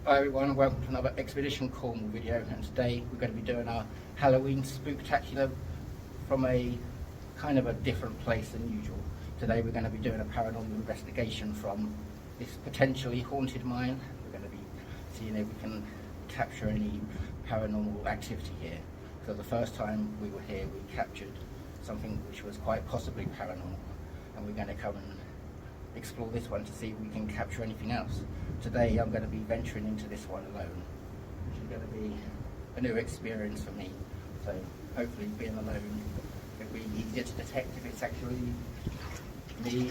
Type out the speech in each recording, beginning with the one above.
Hi everyone, welcome to another Expedition Cornwall video, and today we're going to be doing our Halloween spooktacular from a kind of a different place than usual. Today we're going to be doing a paranormal investigation from this potentially haunted mine. We're going to be seeing if we can capture any paranormal activity here. So the first time we were here we captured something which was quite possibly paranormal, and we're going to come and explore this one to see if we can capture anything else. Today I'm going to be venturing into this one alone, which is going to be a new experience for me. So hopefully being alone it'll be easier to detect if it's actually me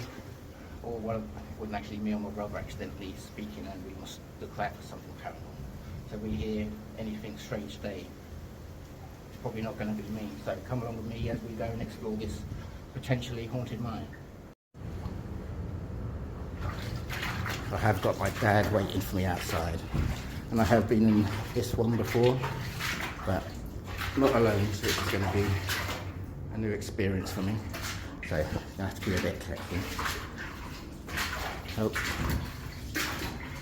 or it wasn't actually me or my brother accidentally speaking and we must look out for something paranormal. So we hear anything strange today, it's probably not going to be me. So come along with me as we go and explore this potentially haunted mine. I have got my dad waiting for me outside, and I have been in this one before, but not alone, so it's going to be a new experience for me. So I'm going to have to be a bit careful. So,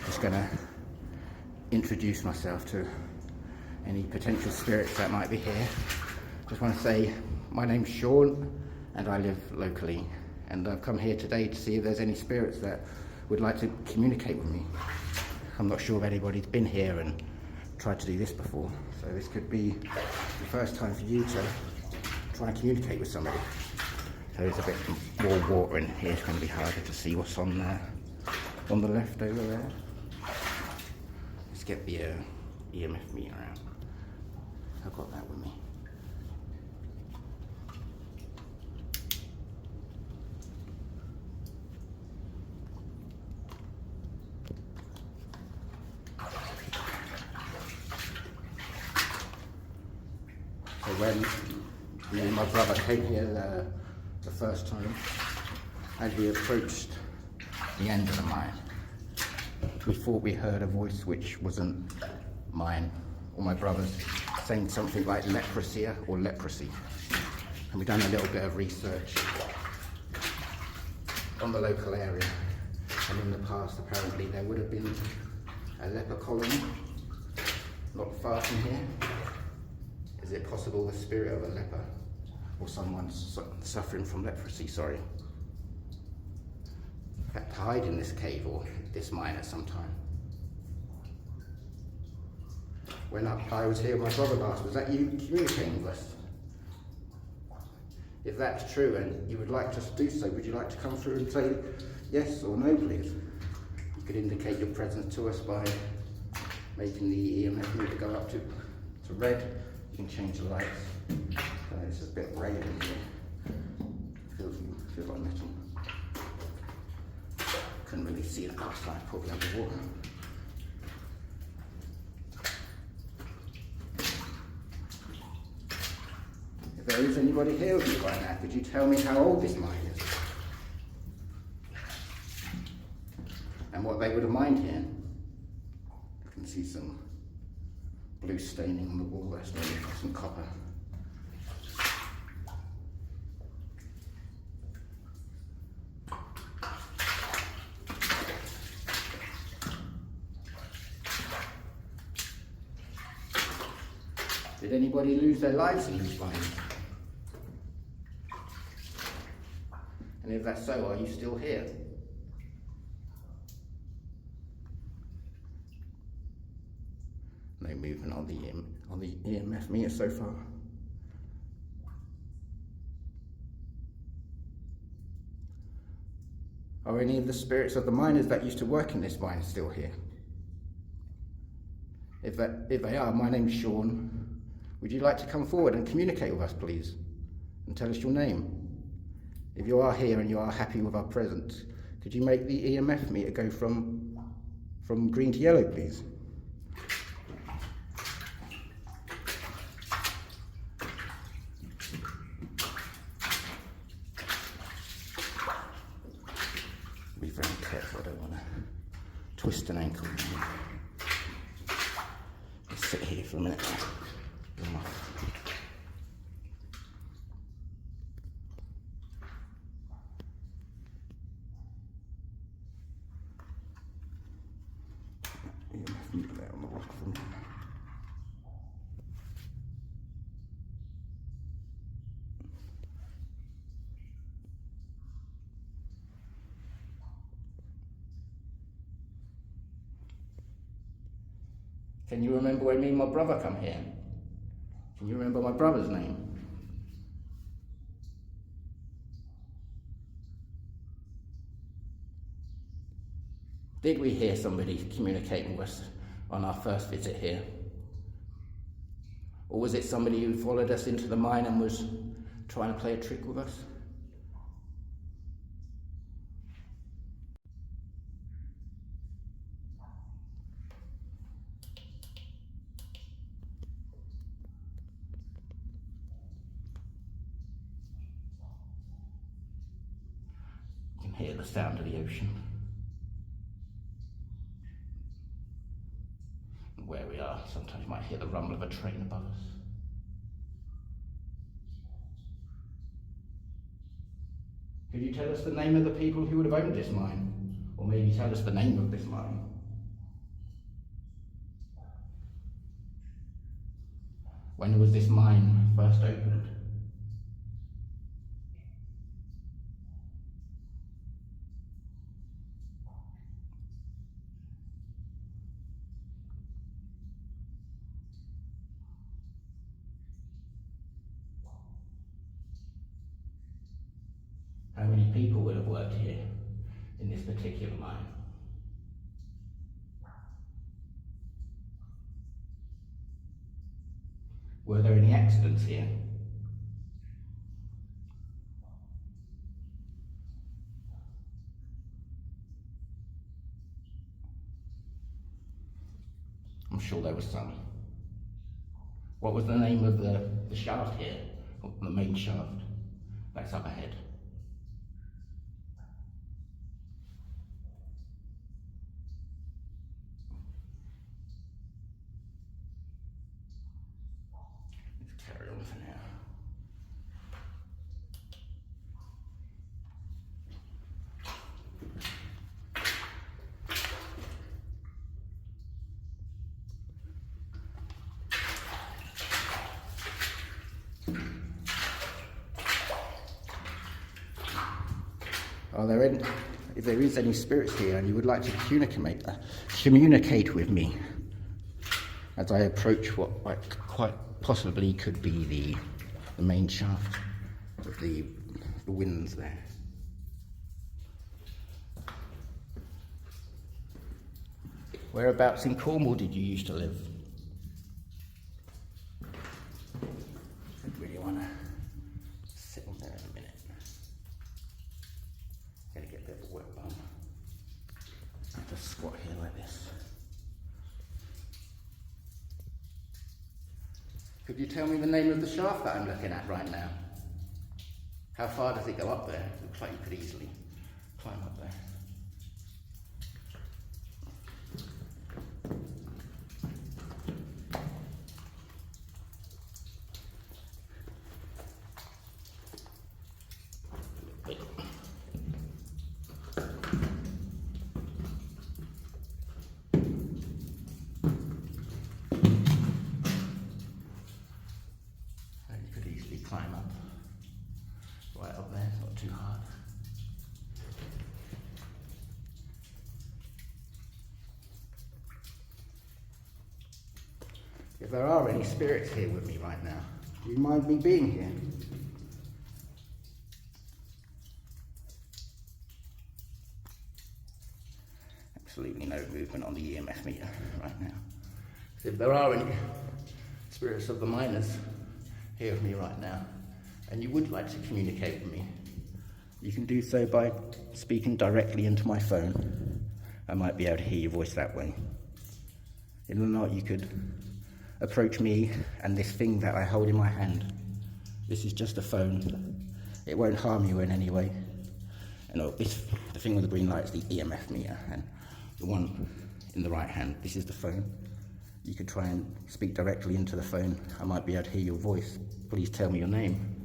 just going to introduce myself to any potential spirits that might be here. Just want to say my name's Sean, and I live locally, and I've come here today to see if there's any spirits that would like to communicate with me. I'm not sure if anybody's been here and tried to do this before, so this could be the first time for you to try and communicate with somebody. So there's a bit more water in here, it's going to be harder to see what's on there, on the left over there. Let's get the EMF meter out. I've got that with me. So when me and my brother came here the first time, as we approached the end of the mine, we thought we heard a voice which wasn't mine or my brother's, saying something like Leprosia or leprosy. And we've done a little bit of research on the local area, and in the past apparently there would have been a leper colony not far from here. Is it possible the spirit of a leper or someone suffering from leprosy, had to hide in this cave or this mine at some time? When I was here with my brother last, was that you communicating with us? If that's true and you would like us to do so, would you like to come through and say yes or no, please? You could indicate your presence to us by making the EMF meter go up to red. You can change the lights. It's a bit red in here. Feels like metal. Couldn't really see it last time, probably underwater. If there is anybody here with you right now, could you tell me how old this mine is? And what they would have mined here? You can see some blue staining on the wall, that's some copper. Did anybody lose their lives in these mines? And if that's so, are you still here? No movement on the EMF meter so far. Are any of the spirits of the miners that used to work in this mine still here? If they are, my name's Sean. Would you like to come forward and communicate with us, please? And tell us your name. If you are here and you are happy with our presence, could you make the EMF meter go from green to yellow, please? Be very careful, I don't want to twist an ankle. Just sit here for a minute. EMF meter there. Can you remember when me and my brother come here? Can you remember my brother's name? Did we hear somebody communicating with us on our first visit here? Or was it somebody who followed us into the mine and was trying to play a trick with us? You can hear the sound of the ocean. Where we are, sometimes you might hear the rumble of a train above us. Could you tell us the name of the people who would have owned this mine? Or maybe tell us the name of this mine? When was this mine first opened? How many people would have worked here in this particular mine? Were there any accidents here? I'm sure there was some. What was the name of the shaft here? The main shaft? That's up ahead. Let's carry on for now. If there is any spirits here and you would like to communicate with me as I approach what quite possibly could be the main shaft of the winds there. Whereabouts in Cornwall did you used to live? I really want to sit on there in a minute. Gotta get a bit of a wet bum. I have to squat here like this. Could you tell me the name of the shaft that I'm looking at right now? How far does it go up there? It looks like you could easily climb up there. Climb up, right up there, not too hard. If there are any spirits here with me right now, do you mind me being here? Absolutely no movement on the EMF meter right now. So if there are any spirits of the miners here with me right now, and you would like to communicate with me, you can do so by speaking directly into my phone. I might be able to hear your voice that way. If not, you could approach me and this thing that I hold in my hand. This is just a phone. It won't harm you in any way. And the thing with the green light is the EMF meter, and the one in the right hand, this is the phone. You could try and speak directly into the phone. I might be able to hear your voice. Please tell me your name.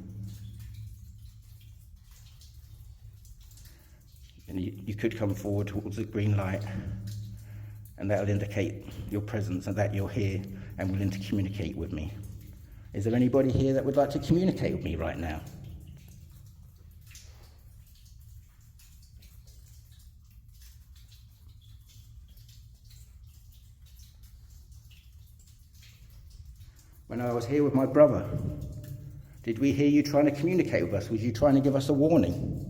And you could come forward towards the green light, and that'll indicate your presence and that you're here and willing to communicate with me. Is there anybody here that would like to communicate with me right now? when I was here with my brother? Did we hear you trying to communicate with us? Was you trying to give us a warning?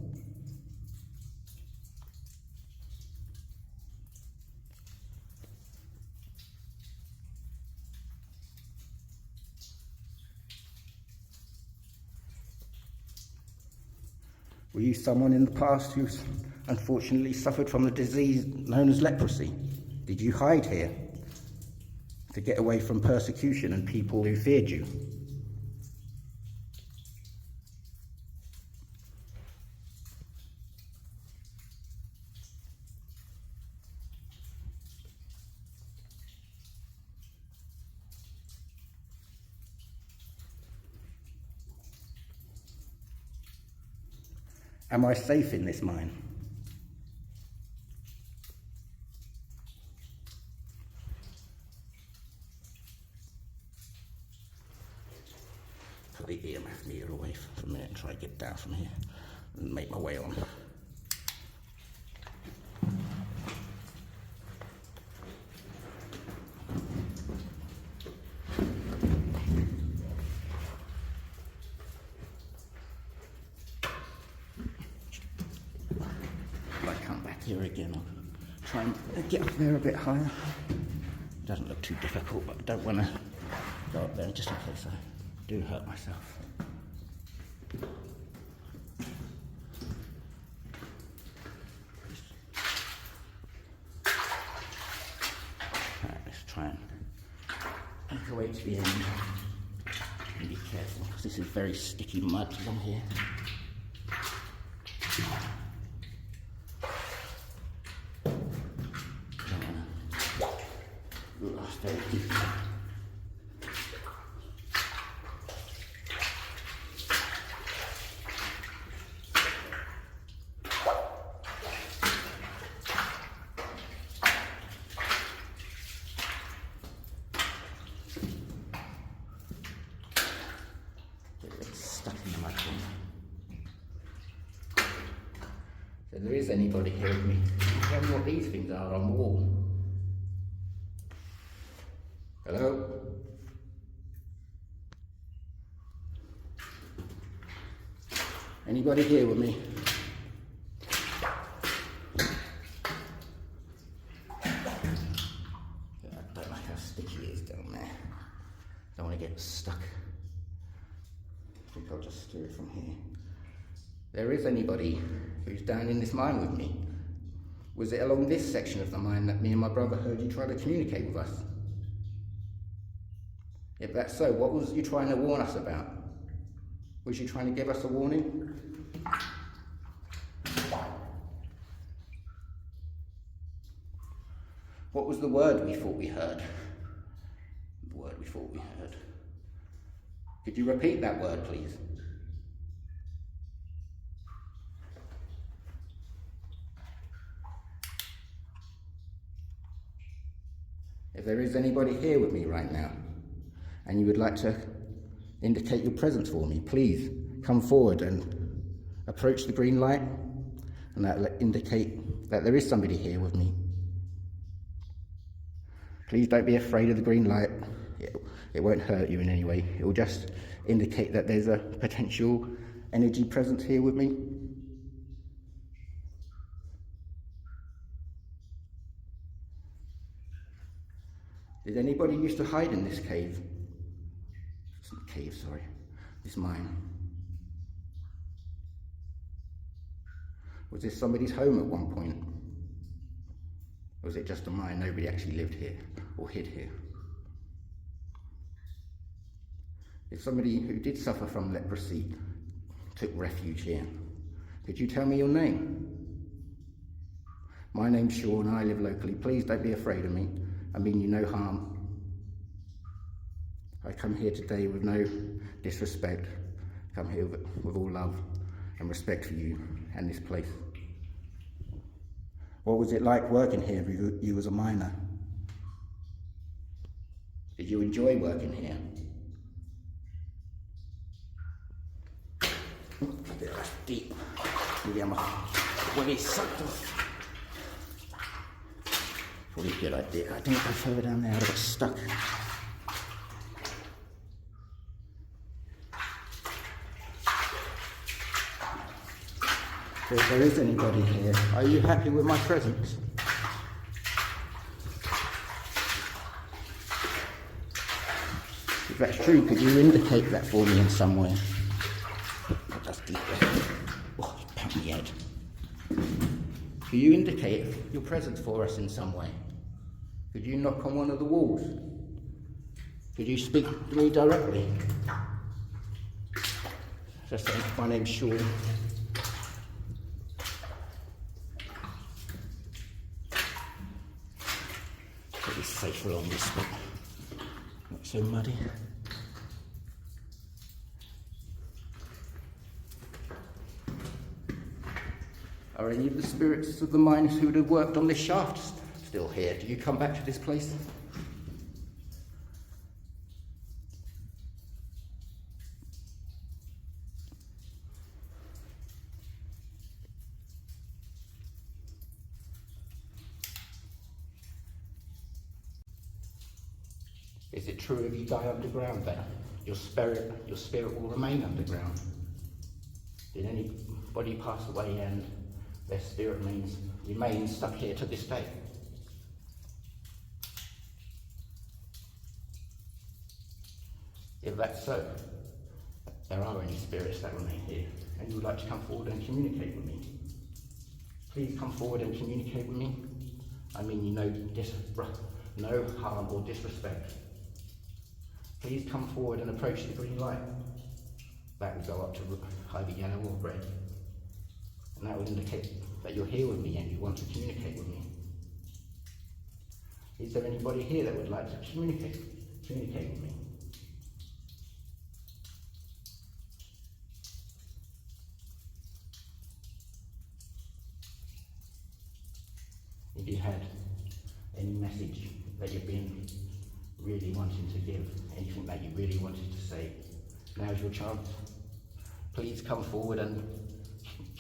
Were you someone in the past who's unfortunately suffered from the disease known as leprosy? Did you hide here to get away from persecution and people who feared you? Am I safe in this mine? Put the EMF meter away for a minute and try to get down from here and make my way on. Here again, I'll try and get up there a bit higher. It doesn't look too difficult, but I don't want to go up there just in case I do hurt myself. Right, let's try and make our way to the end and be careful because this is very sticky mud along here. Very deep. It's stuck in the mud. So there is anybody here with me. Tell me what these things are on the wall. Hello? Anybody here with me? I don't like how sticky it is down there. Don't want to get stuck. I think I'll just do it from here. There is anybody who's down in this mine with me? Was it along this section of the mine that me and my brother heard you try to communicate with us? If that's so, what was you trying to warn us about? Was you trying to give us a warning? What was the word we thought we heard? The word we thought we heard. Could you repeat that word, please? If there is anybody here with me right now, and you would like to indicate your presence for me, please come forward and approach the green light, and that will indicate that there is somebody here with me. Please don't be afraid of the green light. It won't hurt you in any way. It will just indicate that there's a potential energy presence here with me. Did anybody used to hide in this cave? This mine. Was this somebody's home at one point? Or was it just a mine, nobody actually lived here or hid here? If somebody who did suffer from leprosy took refuge here, could you tell me your name? My name's Sean, I live locally. Please don't be afraid of me. I mean you no harm. I come here today with no disrespect. I come here with all love and respect for you and this place. What was it like working here with you as a miner? Did you enjoy working here? That's deep. Maybe I'm way sucked off. Probably a good idea. I didn't go further down there, I would have got stuck. So if there is anybody here, are you happy with my presence? If that's true, could you indicate that for me in some way? Just deep breath. Oh, you pound my head. Could you indicate your presence for us in some way? Could you knock on one of the walls? Could you speak to me directly? Just say, my name's Sean. Pretty safe along this spot. Not so muddy. Are any of the spirits of the miners who would have worked on this shaft still here? Do you come back to this place? Is it true if you die underground then? Your spirit will remain underground? Did anybody pass away and their spirit remains stuck here to this day? If that's so, there are any spirits that remain here and you would like to come forward and communicate with me, please come forward and communicate with me. I mean, no harm or disrespect. Please come forward and approach the green light. That will go up to either yellow or red. And that will indicate that you're here with me and you want to communicate with me. Is there anybody here that would like to communicate with me? If you had any message that you've been really wanting to give, anything that you really wanted to say, now's your chance. Please come forward and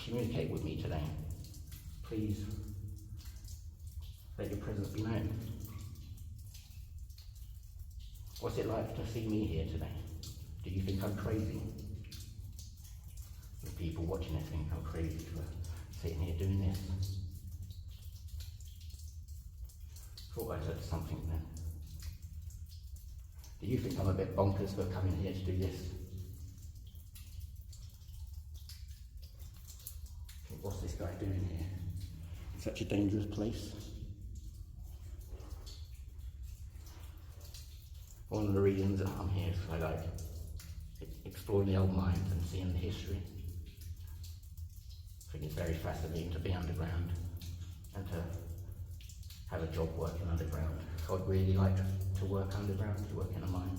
communicate with me today. Please let your presence be known. What's it like to see me here today? Do you think I'm crazy? The people watching this think I'm crazy for sitting here doing this. Thought I said something then. Do you think I'm a bit bonkers for coming here to do this? What's this guy doing here? In such a dangerous place. One of the reasons that I'm here is I like exploring the old mines and seeing the history. I think it's very fascinating to be underground and to have a job working underground. So I'd really like to work underground, to work in a mine.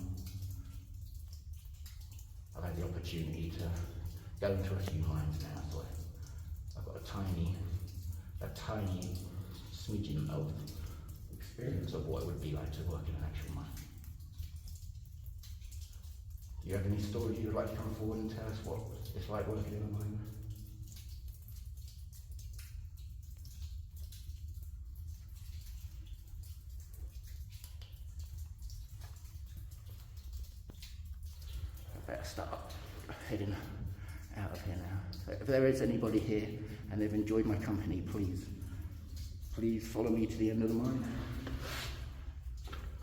I've had the opportunity to go into a few mines now, so I've got a tiny smidgen of experience of what it would be like to work in an actual mine. Do you have any stories you'd like to come forward and tell us what it's like working in a mine? I better start heading out of here now. So if there is anybody here and they've enjoyed my company, please follow me to the end of the mine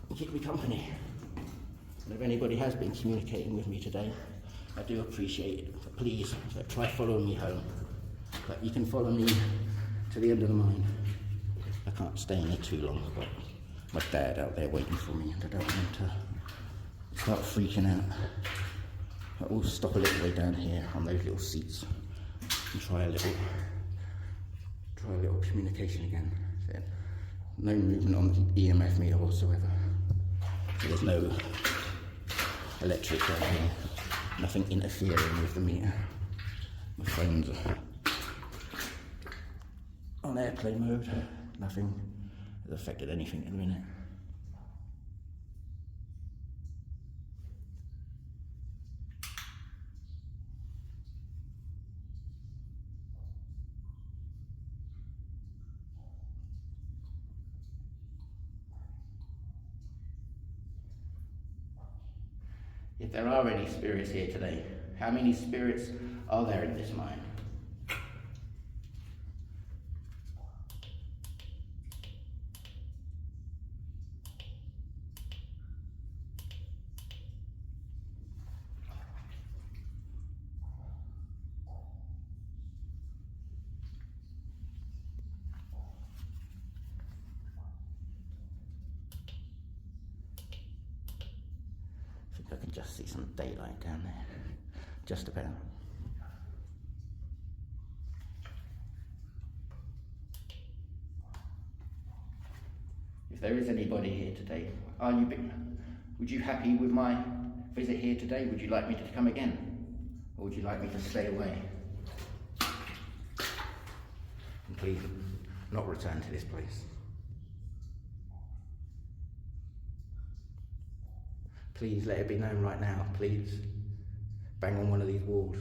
and keep me company. And if anybody has been communicating with me today, I do appreciate it. But please try following me home. But you can follow me to the end of the mine. I can't stay in here too long. I've got my dad out there waiting for me, and I don't want him to start freaking out. But we'll stop a little way down here on those little seats and try a little communication again. So, no movement on the EMF meter whatsoever. So there's no electric down here, nothing interfering with the meter. My phone's on airplane mode, nothing has affected anything at the minute. If there are any spirits here today, how many spirits are there in this mine? see some daylight down there, just about. If there is anybody here today, would you happy with my visit here today? Would you like me to come again? Or would you like me to stay away? And please not return to this place. Please let it be known right now, please. Bang on one of these walls,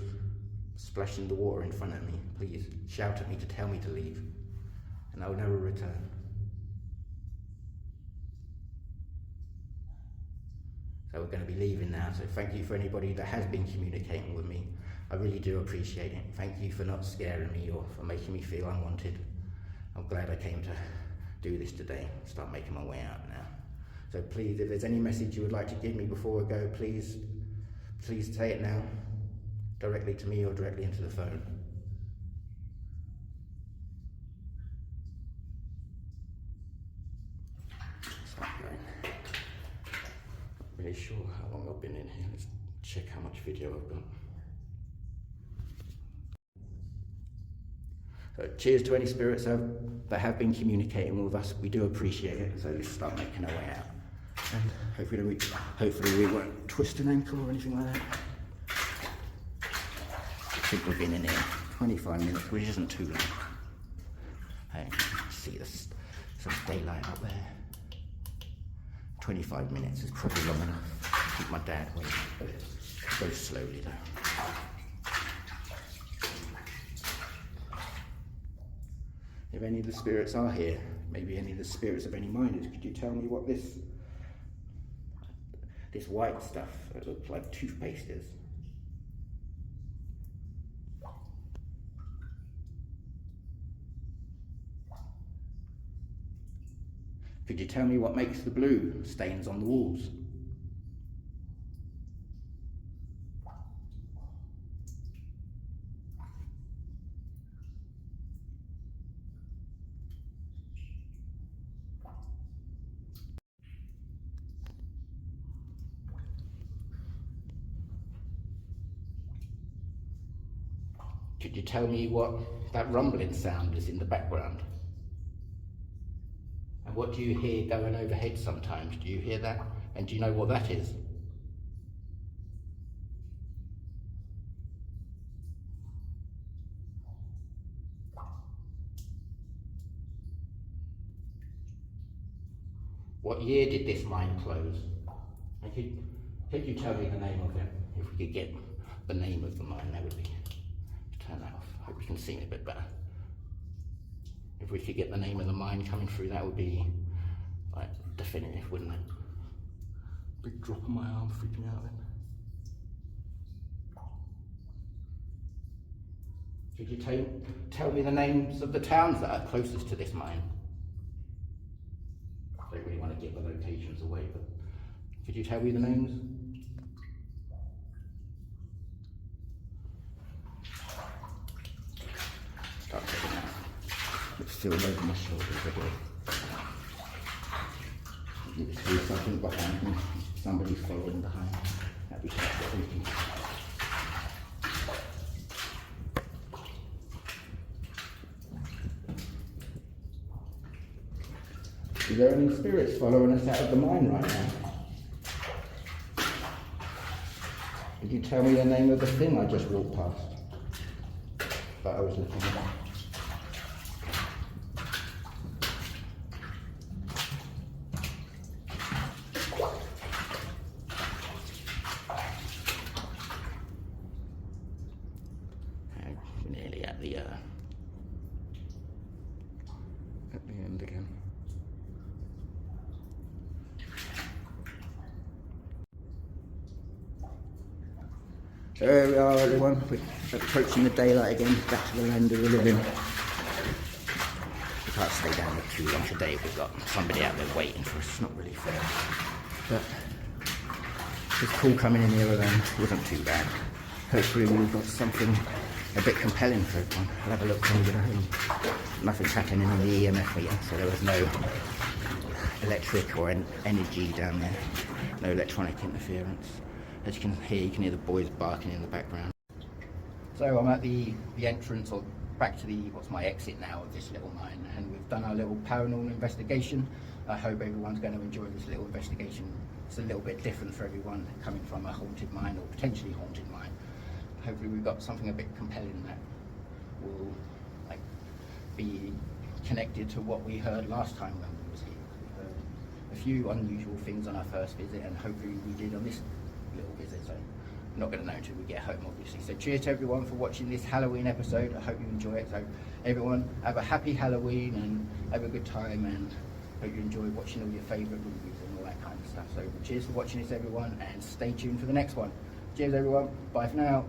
splashing the water in front of me. Please shout at me to tell me to leave, and I will never return. So we're going to be leaving now, so thank you for anybody that has been communicating with me. I really do appreciate it. Thank you for not scaring me or for making me feel unwanted. I'm glad I came to do this today, start making my way out now. So please, if there's any message you would like to give me before I go, please say it now, directly to me or directly into the phone. Start going. Not really sure how long I've been in here. Let's check how much video I've got. So cheers to any spirits that have been communicating with us. We do appreciate it. So let's start making our way out. And hopefully we won't twist an ankle or anything like that. I think we've been in here 25 minutes, which isn't too long. Hey, see some daylight up there. 25 minutes is probably long enough to keep my dad waiting. Go slowly though. If any of the spirits are here, maybe any of the spirits of any miners, could you tell me what this white stuff that looks like toothpaste is? Could you tell me what makes the blue stains on the walls? Could you tell me what that rumbling sound is in the background? And what do you hear going overhead sometimes? Do you hear that? And do you know what that is? What year did this mine close? And could you tell me the name of it? If we could get the name of the mine, that would be... Turn that off. I hope you can see me a bit better. If we could get the name of the mine coming through, that would be like definitive, wouldn't it? Big drop on my arm, freaked me out then. Could you tell me the names of the towns that are closest to this mine? I don't really want to give the locations away, but could you tell me the names? Start taking out. It's still over my shoulders again. You can see something behind me. Somebody's following behind me. That'd be quite freaky. Is there any spirits following us out of the mine right now? Could you tell me the name of the thing I just walked past? That I was looking at. We're nearly at the end again. So there we are, everyone. We're approaching the daylight again, back to the land of the living. We can't stay down there too long today. We've got somebody out there waiting for us. It's not really fair. But this call coming in here alone wasn't too bad. Hopefully we've got something a bit compelling for everyone. I'll have a look when we get home. Nothing's happening in the EMF meter, so there was no electric or energy down there. No electronic interference. As you can hear the boys barking in the background. So I'm at the entrance, or back to what's my exit now of this little mine, and we've done our little paranormal investigation. I hope everyone's going to enjoy this little investigation. It's a little bit different for everyone coming from a haunted mine, or potentially haunted mine. Hopefully we've got something a bit compelling that will be connected to what we heard last time when we was here. We heard a few unusual things on our first visit, and hopefully we did on this little visit. So I'm not going to know until we get home, obviously. So cheers to everyone for watching this Halloween episode. I hope you enjoy it. So everyone, have a happy Halloween and have a good time, and hope you enjoy watching all your favourite movies and all that kind of stuff. So cheers for watching this, everyone, and stay tuned for the next one. Cheers, everyone. Bye for now.